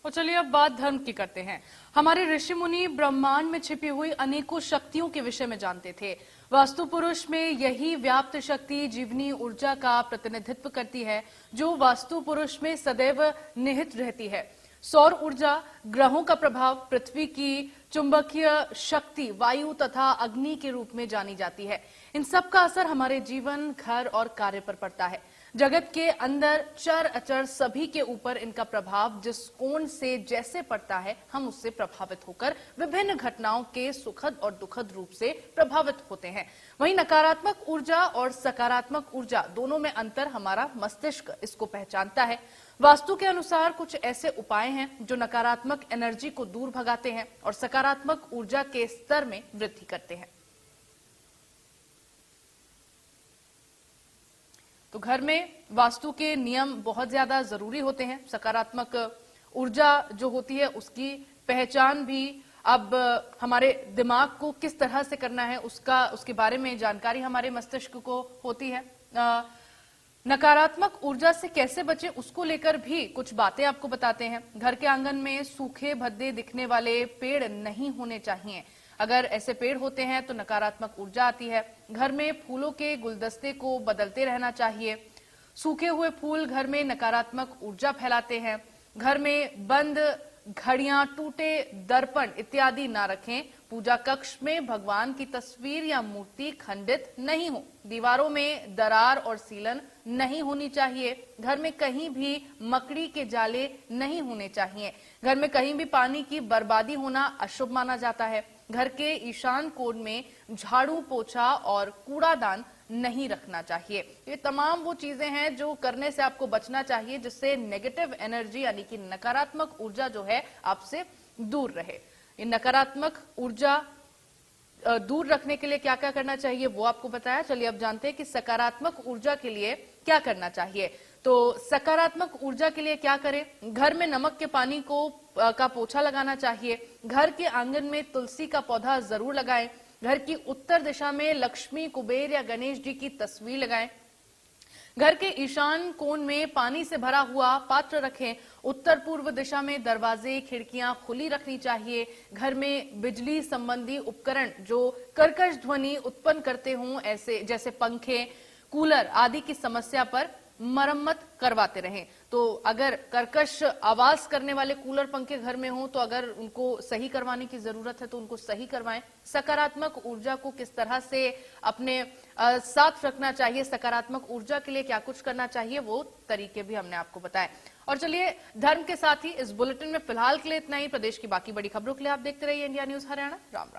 और चलिए अब बात धर्म की करते हैं। हमारे ऋषि मुनि ब्रह्मांड में छिपी हुई अनेकों शक्तियों के विषय में जानते थे। वास्तु पुरुष में यही व्याप्त शक्ति जीवनी ऊर्जा का प्रतिनिधित्व करती है, जो वास्तु पुरुष में सदैव निहित रहती है। सौर ऊर्जा, ग्रहों का प्रभाव, पृथ्वी की चुंबकीय शक्ति, वायु तथा अग्नि के रूप में जानी जाती है। इन सब का असर हमारे जीवन, घर और कार्य पर पड़ता है। जगत के अंदर चर अचर सभी के ऊपर इनका प्रभाव जिस कोण से जैसे पड़ता है, हम उससे प्रभावित होकर विभिन्न घटनाओं के सुखद और दुखद रूप से प्रभावित होते हैं। वहीं नकारात्मक ऊर्जा और सकारात्मक ऊर्जा दोनों में अंतर हमारा मस्तिष्क इसको पहचानता है। वास्तु के अनुसार कुछ ऐसे उपाय हैं जो नकारात्मक एनर्जी को दूर भगाते हैं और सकारात्मक ऊर्जा के स्तर में वृद्धि करते हैं। तो घर में वास्तु के नियम बहुत ज्यादा जरूरी होते हैं। सकारात्मक ऊर्जा जो होती है उसकी पहचान भी अब हमारे दिमाग को किस तरह से करना है उसके बारे में जानकारी हमारे मस्तिष्क को होती है। नकारात्मक ऊर्जा से कैसे बचें उसको लेकर भी कुछ बातें आपको बताते हैं। घर के आंगन में सूखे भद्दे दिखने वाले पेड़ नहीं होने चाहिए। अगर ऐसे पेड़ होते हैं तो नकारात्मक ऊर्जा आती है। घर में फूलों के गुलदस्ते को बदलते रहना चाहिए। सूखे हुए फूल घर में नकारात्मक ऊर्जा फैलाते हैं। घर में बंद घड़ियां, टूटे दर्पण इत्यादि ना रखें। पूजा कक्ष में भगवान की तस्वीर या मूर्ति खंडित नहीं हो। दीवारों में दरार और सीलन नहीं होनी चाहिए। घर में कहीं भी मकड़ी के जाले नहीं होने चाहिए। घर में कहीं भी पानी की बर्बादी होना अशुभ माना जाता है। घर के ईशान कोण में झाड़ू, पोछा और कूड़ादान नहीं रखना चाहिए। ये तमाम वो चीजें हैं जो करने से आपको बचना चाहिए, जिससे नेगेटिव एनर्जी यानी कि नकारात्मक ऊर्जा जो है आपसे दूर रहे। ये नकारात्मक ऊर्जा दूर रखने के लिए क्या क्या करना चाहिए वो आपको बताया। चलिए अब जानते हैं कि सकारात्मक ऊर्जा के लिए क्या करना चाहिए। तो सकारात्मक ऊर्जा के लिए क्या करें? घर में नमक के पानी का पोछा लगाना चाहिए। घर के आंगन में तुलसी का पौधा जरूर लगाएं। घर की उत्तर दिशा में लक्ष्मी, कुबेर या गणेश जी की तस्वीर लगाएं। घर के ईशान कोण में पानी से भरा हुआ पात्र रखें। उत्तर पूर्व दिशा में दरवाजे, खिड़कियां खुली रखनी चाहिए। घर में बिजली संबंधी उपकरण जो कर्कश ध्वनि उत्पन्न करते हों, ऐसे जैसे पंखे, कूलर आदि की समस्या पर मरम्मत करवाते रहें। तो अगर कर्कश आवाज करने वाले कूलर, पंखे घर में हों तो अगर उनको सही करवाने की जरूरत है तो उनको सही करवाएं। सकारात्मक ऊर्जा को किस तरह से अपने साथ रखना चाहिए, सकारात्मक ऊर्जा के लिए क्या कुछ करना चाहिए, वो तरीके भी हमने आपको बताए। और चलिए धर्म के साथ ही इस बुलेटिन में फिलहाल के लिए इतना ही। प्रदेश की बाकी बड़ी खबरों के लिए आप देखते रहिए इंडिया न्यूज हरियाणा। राम राम।